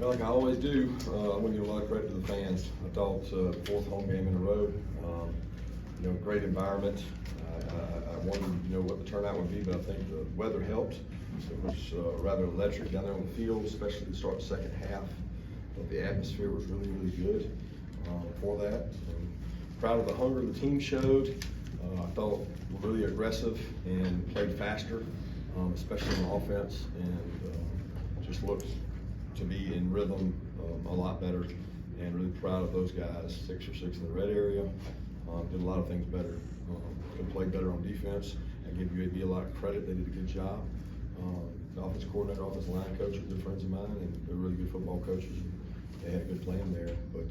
Well, like I always do, I want to give a lot of credit to the fans. I thought fourth home game in a row, great environment. I wondered, what the turnout would be, but I think the weather helped. It was rather electric down there on the field, especially to start the second half. But the atmosphere was really, really good for that. And proud of the hunger the team showed. I thought really aggressive and played faster, especially on offense, and just looked to be in rhythm a lot better, and really proud of those guys. 6 for 6 in the red area. Did a lot of things better. Could play better on defense. I give UAB a lot of credit. They did a good job. The offensive coordinator, offensive line coach are good friends of mine, and they're really good football coaches. They had a good plan there, but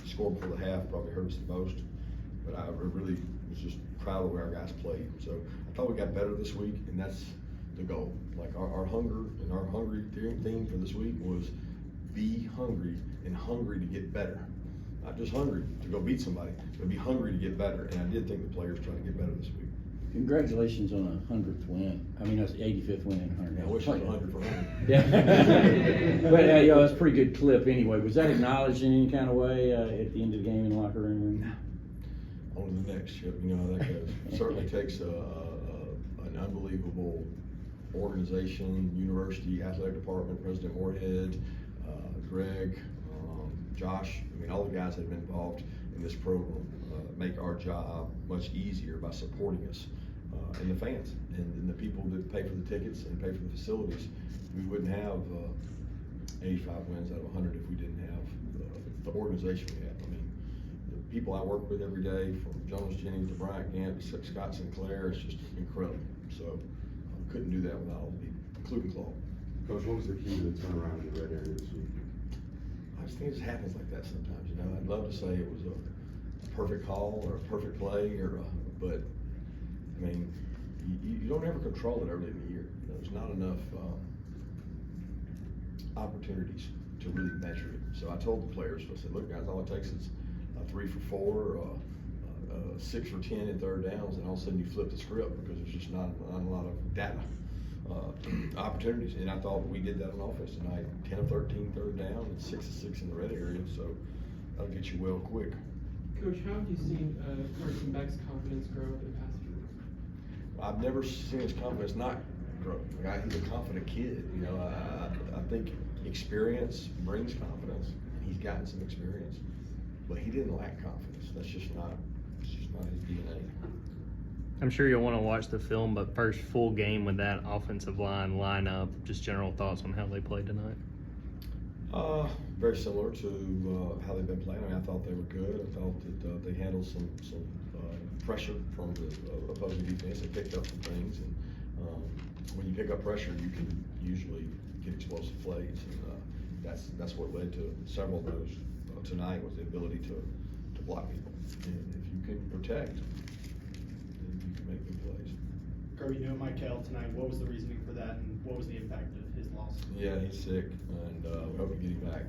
score before the half probably hurt us the most. But I really was just proud of where our guys played. So I thought we got better this week, and that's the goal. Like our hunger and our hungry theme for this week was be hungry and hungry to get better. Not just hungry to go beat somebody, but be hungry to get better. And I did think the players tried to get better this week. Congratulations on a 100th win. I mean, that's the 85th win in 100. Yeah, I wish it was 100 for 100. Yeah. But that's a pretty good clip anyway. Was that acknowledged in any kind of way at the end of the game in the locker room? On to the next ship, you know how that goes. It certainly takes an unbelievable organization, university, athletic department, President Moorhead, Greg, Josh. I mean, all the guys that have been involved in this program make our job much easier by supporting us, and the fans and the people that pay for the tickets and pay for the facilities. We wouldn't have 85 wins out of 100 if we didn't have the organization we have. I mean, the people I work with every day, from Jonas Jennings to Bryant Gant to Scott Sinclair, it's just incredible. So couldn't do that without all the people, including Claude. Coach, what was the key to the turnaround in the red area this week? I just think it just happens like that sometimes. I'd love to say it was a perfect call or a perfect play, but I mean, you don't ever control it early in the year. There's not enough opportunities to really measure it. So I told the players, I said, look guys, all it takes is 3 for 4, 6 for 10 in third downs, and all of a sudden you flip the script because there's just not a lot of data opportunities. And I thought we did that on offense tonight. 10 of 13 third down and 6 of 6 in the red area, so that'll get you well quick. Coach, how have you seen Carson Beck's confidence grow over the past few weeks? I've never seen his confidence not grow. He's a confident kid. I think experience brings confidence, and he's gotten some experience, but he didn't lack confidence. That's just not his DNA. I'm sure you'll want to watch the film, but first full game with that offensive lineup, just general thoughts on how they played tonight. Very similar to how they've been playing. I mean, I thought they were good. I thought that they handled some pressure from the opposing defense. They picked up some things, and when you pick up pressure, you can usually get explosive plays, and that's what led to several of those tonight, was the ability to block people. And if you can protect, then you can make good plays. Kirby, Michael tonight. What was the reasoning for that, and what was the impact of his loss? Yeah, he's sick, and we hope to get him back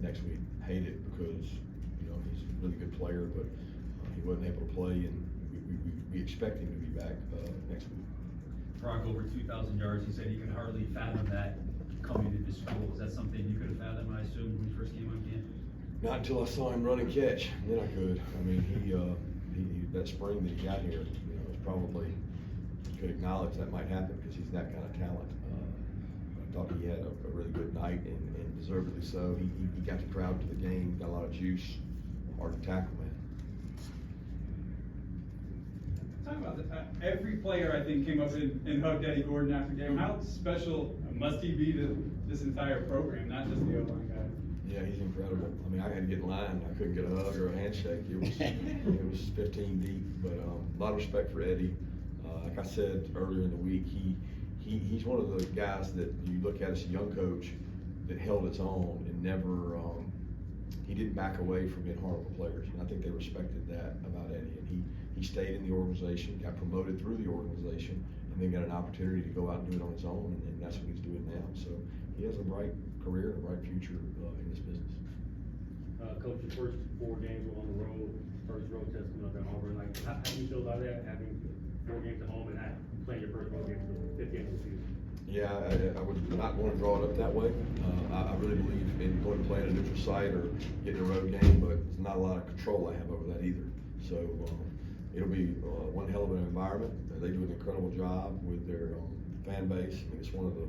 next week. Hate it because he's a really good player, but he wasn't able to play, and we expect him to be back next week. Brock, over 2,000 yards. He said he could hardly fathom that coming into school. Is that something you could have fathomed, I assume, when you first came on campus? Not until I saw him run and catch. Then I could. I mean, he that spring that he got here, was probably, could acknowledge that might happen because he's that kind of talent. I thought he had a really good night, and deservedly so. He got the crowd to the game, got a lot of juice, hard to tackle, man. Talk about that. Every player, I think, came up and hugged Eddie Gordon after the game. How special must he be to this entire program, not just the O-line guy? Yeah, he's incredible. I mean, I had to get in line. I couldn't get a hug or a handshake. It was 15 deep, but a lot of respect for Eddie. Like I said earlier in the week, he's one of the guys that you look at as a young coach that held its own and never, he didn't back away from being hard on the players. And I think they respected that about Eddie. And he stayed in the organization, got promoted through the organization, and then got an opportunity to go out and do it on his own, and that's what he's doing now. So he has a bright career and a bright future in this business. Coach, the first 4 games were on the road, first road test coming up in Auburn. Like, how do you feel about that, having 4 games at home and playing your first road game for the 5th game of the season? Yeah, I would not want to draw it up that way. I really believe in going to play at a neutral site or getting a road game, but there's not a lot of control I have over that either. So it'll be one hell of an environment. They do an incredible job with their fan base. I mean, it's one of the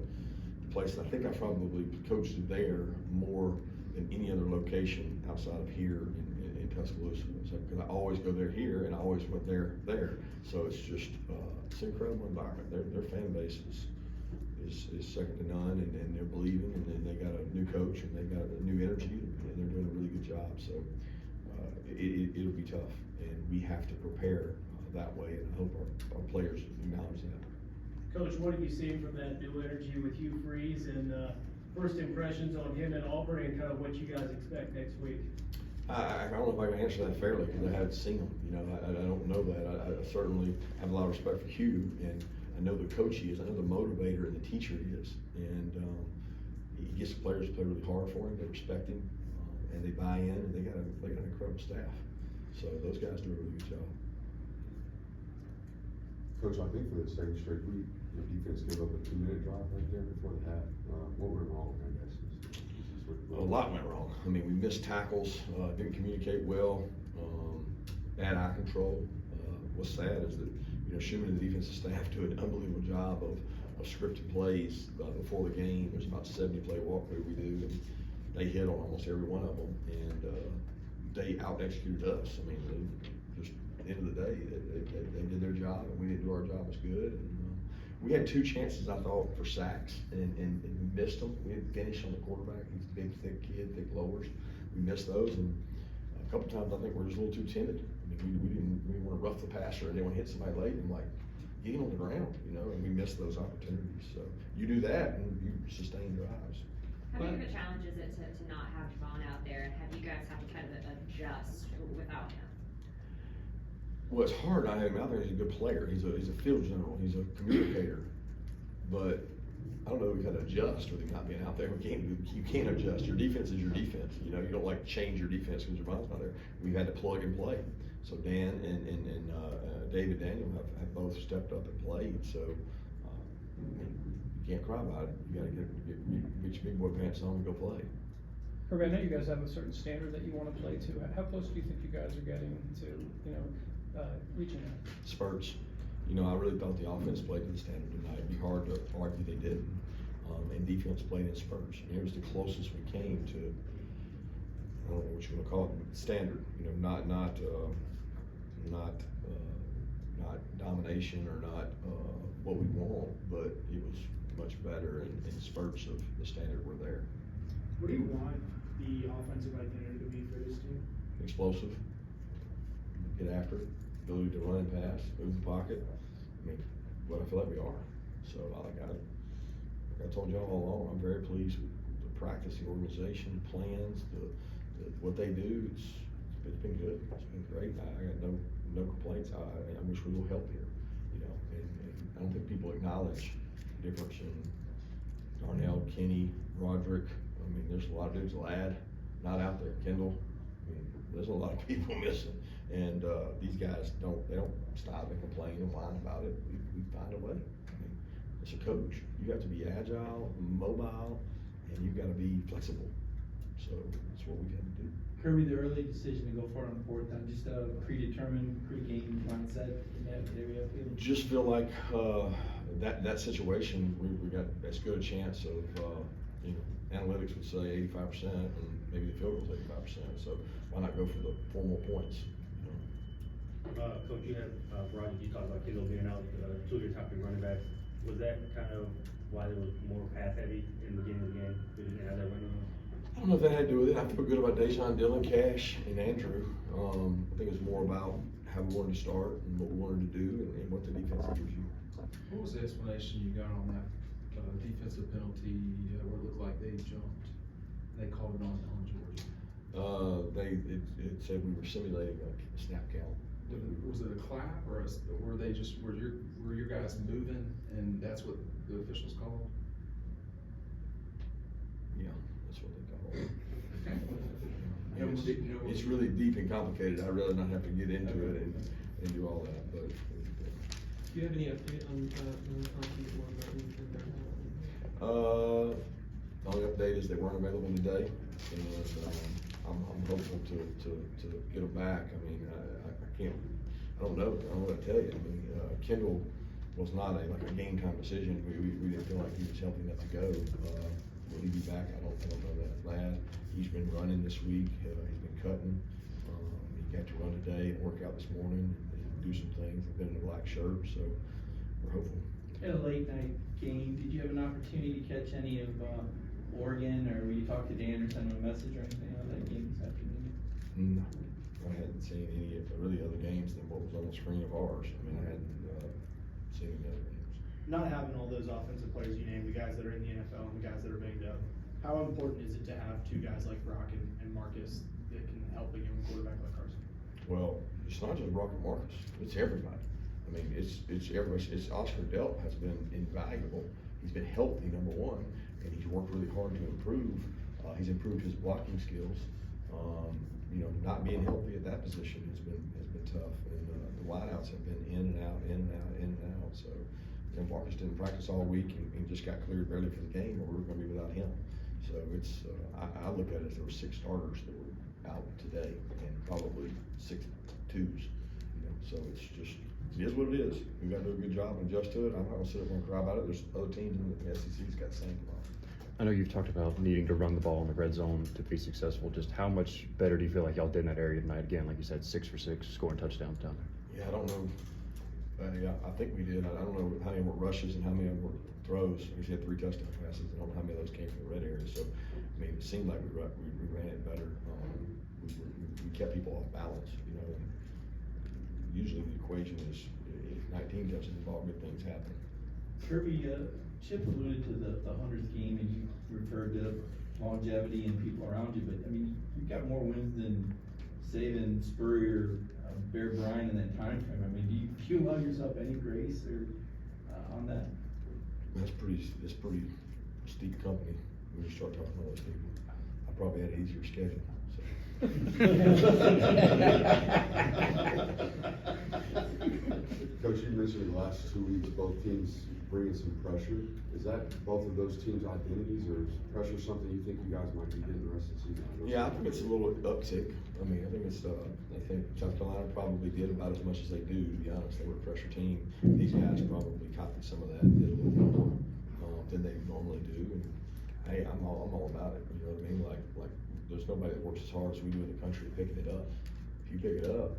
places, I think I probably coached there more than any other location outside of here in Tuscaloosa. So, because I always go there here and I always went there. So it's just, it's an incredible environment. Their fan base is second to none, and they're believing, and then they got a new coach and they got a new energy, and they're doing a really good job. So it'll be tough, and we have to prepare that way, and I hope our players acknowledge that. Coach, what have you seen from that new energy with Hugh Freeze, and first impressions on him at Auburn, and kind of what you guys expect next week? I don't know if I can answer that fairly because I haven't seen him. You know, I don't know that. I certainly have a lot of respect for Hugh, and I know the coach he is. I know the motivator and the teacher he is, and he gets the players to play really hard for him. They respect him, and they buy in, and they got an incredible staff. So those guys do a really good job. Coach, I think for the second straight week, your defense gave up a 2-minute drive right there before the half. What went wrong, I guess? A lot went wrong. I mean, we missed tackles, didn't communicate well, bad eye control. What's sad is that, you know, Schumann and the defensive staff do an unbelievable job of scripted plays before the game. There's about 70 play walkthrough we do, and they hit on almost every one of them, and they out-executed us. I mean, just at the end of the day, they did their job, and we didn't do our job as good. And, we had 2 chances, I thought, for sacks, and we missed them. We didn't finish on the quarterback. He's a big, thick kid, thick lowers. We missed those, and a couple times I think we're just a little too timid. I mean, we didn't want to rough the passer, and then when we hit somebody late, I'm like, get him on the ground, you know, and we missed those opportunities. So you do that, and you sustain drives. How big of a challenge is it to not have Javon out there? Have you guys had to kind of adjust without him? Well, it's hard not having him out there. He's a good player. He's a field general. He's a communicator. But I don't know if we've had to adjust with him not being out there. You can't adjust. Your defense is your defense. You know, you don't like change your defense because Javon's not there. We've had to plug and play. So Dan and David Daniel have both stepped up and played. So you can't cry about it. You got to get your big boy pants on and go play. Kirby, I know you guys have a certain standard that you want to play to. How close do you think you guys are getting to, you know, reaching that? Spurts. You know, I really thought the offense played to the standard tonight. It'd be hard to argue they didn't. And defense played in spurts. And it was the closest we came to, I don't know what you're going to call it, standard. You know, not domination or not what we want, but it was much better in spurts of the standard we're there. What do you want the offensive identity to be for this team? Explosive, get after it, ability to run and pass, move the pocket. I mean, what I feel like we are. So like I told y'all all along, I'm very pleased with the practice, the organization, plans, what they do. It's been good. It's been great. I got no complaints. I wish we will help here. You know, and I don't think people acknowledge the difference in Darnell, Kenny, Roderick. I mean, there's a lot of dudes, Ladd, not out there. Kendall. I mean, there's a lot of people missing, and these guys don't stop and complain and whine about it. We find a way. I mean, as a coach, you have to be agile, mobile, and you've got to be flexible. So that's what we got to do. Kirby, the early decision to go for it on 4th down, just a predetermined pre-game mindset in that area. Just feel like that situation, we got as good a chance of, you know, analytics would say 85%, and maybe the field goal is 85%. So why not go for the 4 more points? You know? Coach, you had Roger. You talked about Kendall being out, 2 of your top 3 running backs. Was that kind of why there was more pass heavy in the beginning of the game? Did you have that running? I don't know if that had to do with it. I feel good about Dejon, Dylan, Cash, and Andrew. I think it's more about how we wanted to start and what we wanted to do and what the defense gives you. What was the explanation you got on that defensive penalty where it looked like they jumped? They called it on Georgia. It said we were simulating a snap count. Was it a clap or were they just were your guys moving and that's what the officials called? Yeah, that's what they call it. It's It's really deep and complicated. I'd rather not have to get into it and do all that. But Do you have any update on the The only update is they weren't available today, and, I'm hopeful to get them back. I mean, I don't know what to tell you. I mean, Kendall was not like a game time decision. We didn't feel like he was healthy enough to go. Will he be back? I don't know that lad. He's been running this week. He's been cutting. He got to run today and work out this morning and do some things. He's been in a black shirt, so we're hopeful. In a late night game, did you have an opportunity to catch any of Oregon, or will you talk to Dan or send him a message or anything on that game this afternoon? No, I hadn't seen any really other games than what was on the screen of ours. I mean, I hadn't seen any other games. Not having all those offensive players you named, the guys that are in the NFL and the guys that are banged up, how important is it to have two guys like Brock and Marcus that can help a young quarterback like Carson? Well, it's not just Brock and Marcus, it's everybody. I mean, it's everybody. It's Oscar Delp has been invaluable. He's been healthy, number one, and he's worked really hard to improve. He's improved his blocking skills. You know, not being healthy at that position has been tough, and the wideouts have been in and out. So, you know, Marcus didn't practice all week and just got cleared barely for the game, or we were going to be without him. So it's I look at it as there were 6 starters that were out today, and probably 6 twos. You know, so it's just. It is what it is. We got to do a good job and adjust to it. I'm not gonna sit up and cry about it. There's other teams in the SEC's got the same problem. I know you've talked about needing to run the ball in the red zone to be successful. Just how much better do you feel like y'all did in that area tonight? Again, like you said, 6 for 6, scoring touchdowns down there. Yeah, I don't know. Yeah, I think we did. I don't know how many were rushes and how many of them were throws. We had 3 touchdown passes. I don't know how many of those came from the red area. So, I mean, it seemed like we ran it better. We kept people off balance, you know. And usually the equation is if 19 touches the ball, good things happen. Kirby, Chip alluded to the 100th game, and you referred to longevity and people around you, but I mean, you've got more wins than Saban, Spurrier, Bear Bryant in that time frame. I mean, do you allow yourself any grace or on that? It's pretty steep company when you start talking to all those people. I probably had an easier schedule. So. Coach, you mentioned the last 2 weeks, both teams bringing some pressure. Is that both of those teams' identities, or is pressure something you think you guys might be getting the rest of the season? Yeah, I think it's a little uptick. I mean, I think South Carolina probably did about as much as they do, to be honest. They were a pressure team. These guys probably copied some of that and did a little bit more than they normally do. And hey, I'm all about it. You know what I mean? Like there's nobody that works as hard as we do in the country picking it up. If you pick it up,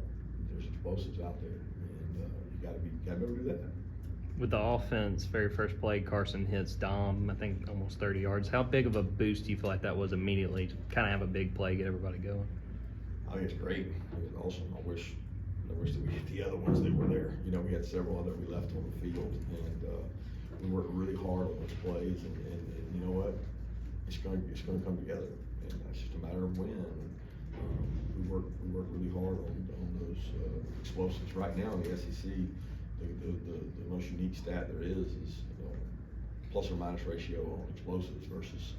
there's explosives out there, and you gotta be able to do that. With the offense, very first play, Carson hits Dom, I think almost 30 yards. How big of a boost do you feel like that was immediately to kind of have a big play, get everybody going? I think it's great. I think it's awesome. I wish that we hit the other ones that were there. You know, we had several other we left on the field, and we worked really hard on those plays. And you know what? It's going to come together, and it's just a matter of when. We work really hard on those explosives. Right now in the SEC, the most unique stat there is plus or minus ratio on explosives versus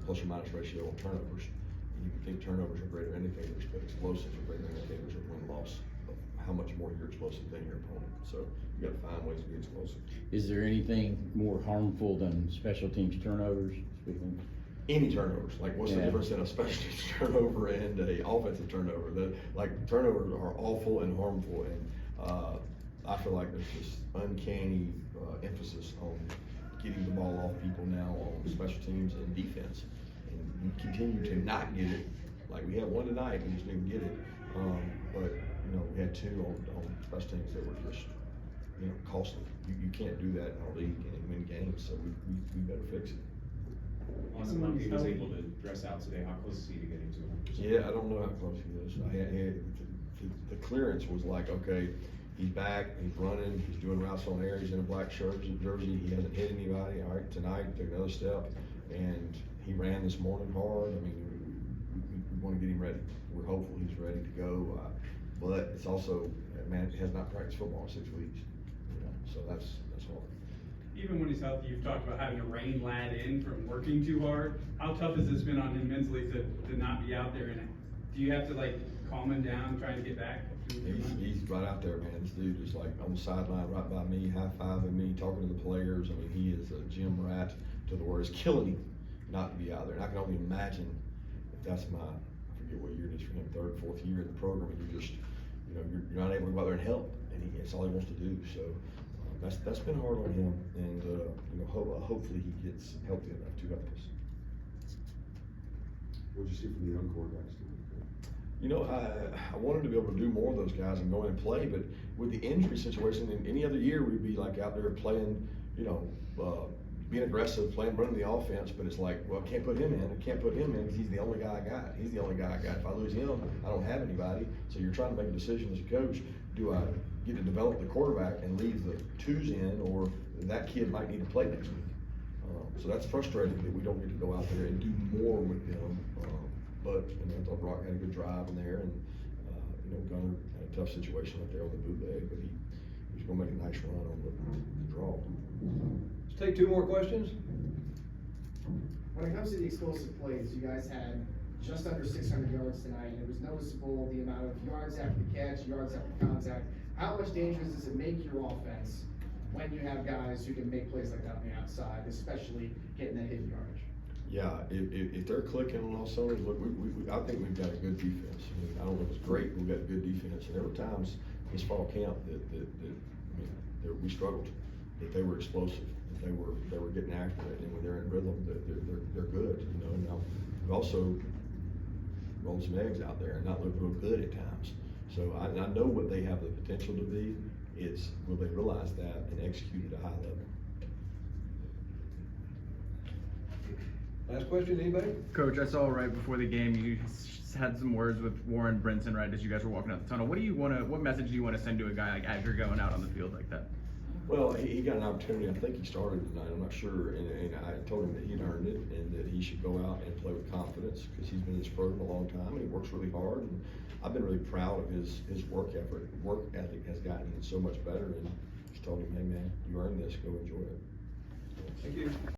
plus or minus ratio on turnovers. You can think turnovers are greater indicators, but explosives are greater indicators of win-loss, of how much more you're explosive than your opponent. So you got to find ways to be explosive. Is there anything more harmful than special teams turnovers? Any turnovers, like what's the difference in a special teams turnover and a offensive turnover? Turnovers are awful and harmful, and I feel like there's this uncanny emphasis on getting the ball off people now on special teams and defense, and you continue to not get it. Like we had one tonight, we just didn't get it. But you know, we had 2 on special teams that were just costly. You can't do that in our league and win games, so we better fix it. Awesome. He was able to dress out today. How close is he to getting to 100%? Yeah, I don't know how close he is. The clearance was like, okay, he's back, he's running, he's doing routes on air, he's in a black jersey, he hasn't hit anybody. All right, tonight, took another step, and he ran this morning hard. I mean, we want to get him ready. We're hopeful he's ready to go, but it's also, man, he has not practiced football in 6 weeks, so that's hard. Even when he's healthy, you've talked about having to rein lad in from working too hard. How tough has this been on him mentally to not be out there? And do you have to calm him down, trying to get back? He's right out there, man. This dude is like on the sideline right by me, high-fiving me, talking to the players. I mean, he is a gym rat. to the word, it's killing him not to be out there. And I can only imagine if that's I forget what year it is for him, third, fourth year in the program, and you're just, you're not able to go out there and help, and it's all he wants to do. So that's been hard on him, and hopefully he gets healthy enough to help us. What'd you see from the young quarterbacks? I wanted to be able to do more of those guys and go in and play, but with the injury situation, in any other year, we'd be like out there playing, being aggressive, running the offense, but it's like, well, I can't put him in. I can't put him in because he's the only guy I got. He's the only guy I got. If I lose him, I don't have anybody. So you're trying to make a decision as a coach. Do I get to develop the quarterback and leave the twos in, or that kid might need to play next week? So that's frustrating that we don't get to go out there and do more with them. But I thought Brock had a good drive in there, and Gunner had a tough situation up there on the bootleg, but he's going to make a nice run on the draw. Let's take two more questions. When it comes to the explosive plays, you guys had just under 600 yards tonight, and it was noticeable the amount of yards after the catch, yards after contact. How much dangerous does it make your offense when you have guys who can make plays like that on the outside, especially getting that hidden yardage? Yeah, if they're clicking on all cylinders, look, I think we've got a good defense. I don't know if it's great, but we've got a good defense. And there were times this fall camp that we struggled, that they were explosive, that they were getting after it, and when they're in rhythm, they're good. Now we've also rolled some eggs out there and not looked real good at times. So I know what they have the potential to be. It's will they realize that and execute at a high level. Last question, anybody? Coach, I saw right before the game you had some words with Warren Brinson right as you guys were walking out the tunnel. What message do you want to send to a guy like as you're going out on the field like that? Well, he got an opportunity. I think he started tonight. I'm not sure, and I told him that he'd earned it and that he should go out and play with confidence because he's been in this program a long time and he works really hard. And I've been really proud of his work effort. Work ethic has gotten so much better, and just told him, hey man, you earned this. Go enjoy it. Thank you.